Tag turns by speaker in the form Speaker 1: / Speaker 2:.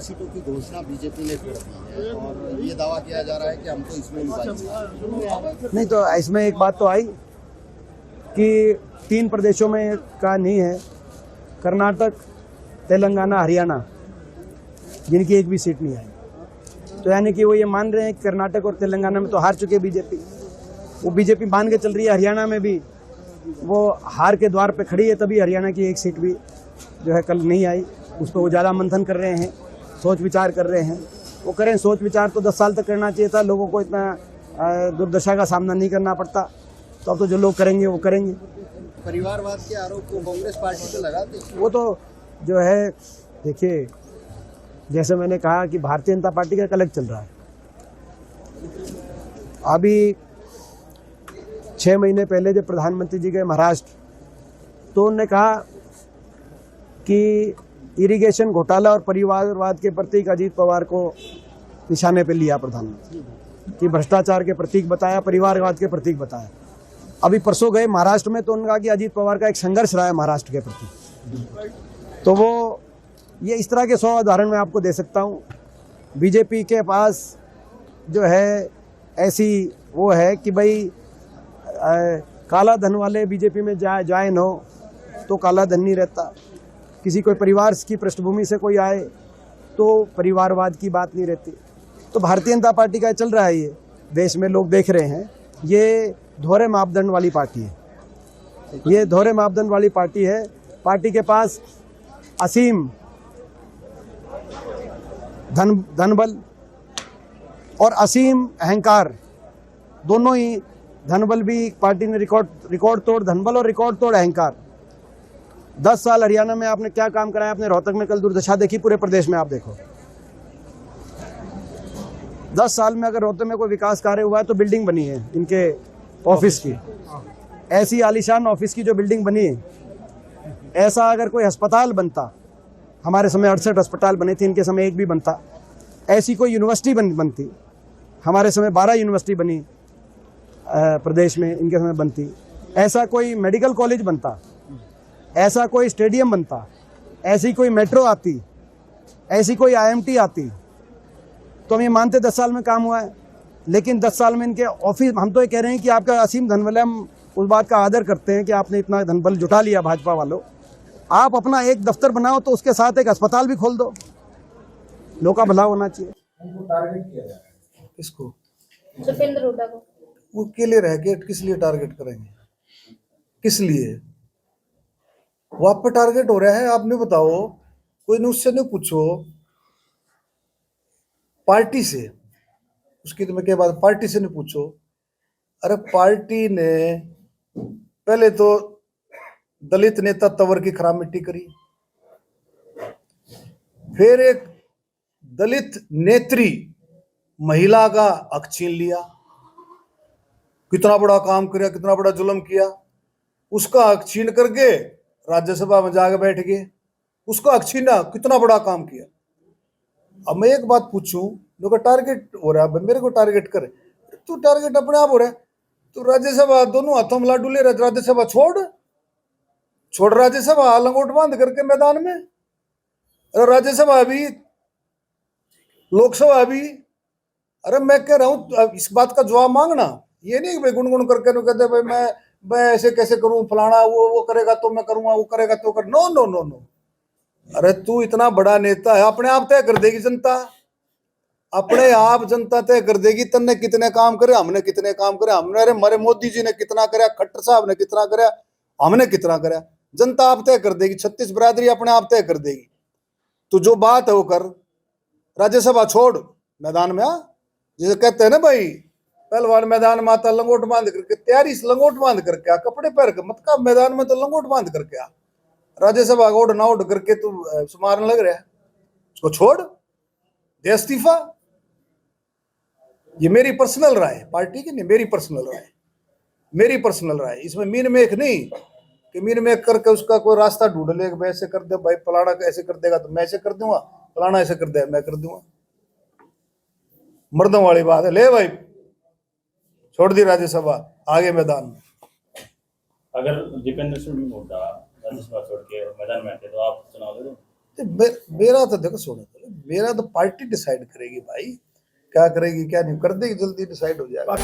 Speaker 1: सीटों की घोषणा बीजेपी ने कर दी है और ये दावा किया जा रहा है कि हमको इसमें
Speaker 2: नहीं, तो इसमें एक बात तो आई कि 3 प्रदेशों में का नहीं है, कर्नाटक, तेलंगाना, हरियाणा, जिनकी एक भी सीट नहीं आई। तो यानी कि वो ये मान रहे हैं कि कर्नाटक और तेलंगाना में तो हार चुके बीजेपी। वो बीजेपी मान के चल रही है हरियाणा में भी वो हार के द्वार पे खड़ी है, तभी हरियाणा की एक सीट भी जो है कल नहीं आई। उस पर वो ज़्यादा मंथन कर रहे हैं, सोच विचार कर रहे हैं। वो करें सोच विचार तो 10 साल तक करना चाहिए था, लोगों को इतना दुर्दशा का सामना नहीं करना पड़ता। तो अब तो जो लोग करेंगे वो करेंगे।
Speaker 1: परिवारवाद के आरोप को कांग्रेस पार्टी पे लगाते,
Speaker 2: वो तो जो है, देखिए, जैसे मैंने कहा कि भारतीय जनता पार्टी का अलग चल रहा है। अभी 6 महीने पहले जब प्रधानमंत्री जी गए महाराष्ट्र, तो उन्होंने कहा कि इरिगेशन घोटाला और परिवारवाद के प्रतीक अजीत पवार को निशाने पे लिया प्रधानमंत्री, कि भ्रष्टाचार के प्रतीक बताया, परिवारवाद के प्रतीक बताया। अभी परसों गए महाराष्ट्र में, तो उन्होंने कहा कि अजीत पवार का एक संघर्ष रहा है महाराष्ट्र के प्रति। तो वो ये इस तरह के 100 उदाहरण मैं आपको दे सकता हूँ। बीजेपी के पास जो है ऐसी वो है कि भाई काला धन वाले बीजेपी में जाए न हो तो काला धन नहीं रहता। किसी कोई परिवार की पृष्ठभूमि से कोई आए तो परिवारवाद की बात नहीं रहती। तो भारतीय जनता पार्टी का चल रहा है, ये देश में लोग देख रहे हैं, ये दोहरे मापदंड वाली पार्टी है। ये दोहरे मापदंड वाली पार्टी है। पार्टी के पास असीम धनबल और असीम अहंकार, दोनों ही, धनबल भी पार्टी ने रिकॉर्ड तोड़ धनबल और रिकॉर्ड तोड़ अहंकार। 10 साल हरियाणा में आपने क्या काम कराया? आपने रोहतक में कल दुर्दशा देखी, पूरे प्रदेश में आप देखो। 10 साल में अगर रोहतक में कोई विकास कार्य हुआ है तो बिल्डिंग बनी है इनके ऑफिस की, ऐसी आलीशान ऑफिस की जो बिल्डिंग बनी है। ऐसा अगर कोई अस्पताल बनता, हमारे समय 68 अस्पताल बने थे, इनके समय एक भी बनता। ऐसी कोई यूनिवर्सिटी बनती, हमारे समय 12 यूनिवर्सिटी बनी प्रदेश में, इनके समय बनती। ऐसा कोई मेडिकल कॉलेज बनता, ऐसा कोई स्टेडियम बनता, ऐसी कोई मेट्रो आती, ऐसी कोई IMT आती, तो हम ये मानते 10 साल में काम हुआ है। लेकिन 10 साल में इनके ऑफिस, हम तो ये कह रहे हैं कि आपका असीम धनबल है, हम उस बात का आदर करते हैं कि आपने इतना धनबल जुटा लिया भाजपा वालों। आप अपना एक दफ्तर बनाओ तो उसके साथ एक अस्पताल भी खोल दो, लोगों का भला होना चाहिए।
Speaker 3: टारगेट किया जा रहा है किसको?
Speaker 4: सुपेंद्र हुड्डा को।
Speaker 3: वो के लिए रह के किस लिए टारगेट करेंगे? किस लिए वो आप पे टारगेट हो रहा है? आपने बताओ, कोई ने उससे नहीं पूछो, पार्टी से, उसकी तुम्हें क्या बात, पार्टी से नहीं पूछो। अरे पार्टी ने पहले तो दलित नेता तंवर की खराब मिट्टी करी, फिर एक दलित नेत्री महिला का हक छीन लिया। कितना बड़ा काम किया, कितना बड़ा जुल्म किया। उसका हक छीन करके राज्यसभा में जाके बैठ गए, उसका हक छीना, कितना बड़ा काम किया। अब मैं एक बात पूछूं, जो का टारगेट हो रहा है, मेरे को टारगेट करे, तू टारगेट अपने आप हो रहा है। तो राज्यसभा दोनों हाथों में लाडू ले रहे, राज्यसभा छोड़ राज्यसभा लंगोट बांध करके मैदान में। राज्यसभा भी, लोकसभा भी। अरे मैं कह रहा हूं, इस बात का जवाब मांगना, ये नहीं भाई गुनगुन करके कहते भाई मैं ऐसे कैसे करूं, फलाना वो करेगा तो मैं करूंगा, वो करेगा तो कर। No no no no. अरे तू इतना बड़ा नेता है, अपने आप तय कर देगी जनता, अपने आप जनता तय कर देगी। तन्ने कितने काम करे, हमने कितने काम करे, हमने, अरे हमारे मोदी जी ने कितना कराया, खट्टर साहब ने कितना कराया, हमने कितना कराया, जनता आप तय कर देगी। 36 बिरादरी अपने आप तय कर देगी। तो जो बात है वो कर, राज्यसभा छोड़, मैदान में आ। जैसे कहते हैं ना भाई, पहलवान मैदान में आता लंगोट बांध करके, तैयारी से लंगोट बांध करके आ, कपड़े पहन के मत का मैदान में, तो लंगोट बांध करके आ। राज्यसभा का ओढ़ ना ओढ़ करके तू मारने लग रहा है, उसको छोड़ दे इस्तीफा। ये मेरी पर्सनल राय है, पार्टी की नहीं, मेरी पर्सनल राय, मेरी पर्सनल राय। इसमें मीन मेख नहीं कि मीन मेख करके उसका कोई रास्ता ढूंढ ले, भाई ऐसे कर दे, भाई फलाना ऐसे कर देगा तो मैं ऐसे कर दूंगा, फलाना ऐसे कर देगा मैं कर दूंगा। मर्दों वाली बात है। ले भाई, छोड़ दी राज्यसभा, आगे मैदान में।
Speaker 5: अगर दीपेंद्र सिंह हुड्डा राज्यसभा छोड़ के मैदान में आते तो आप चुनाव लड़ो?
Speaker 3: तो मेरा तो देखो सुनो, मेरा तो पार्टी डिसाइड करेगी भाई, क्या करेगी क्या नहीं कर देगी, जल्दी डिसाइड हो जाएगा।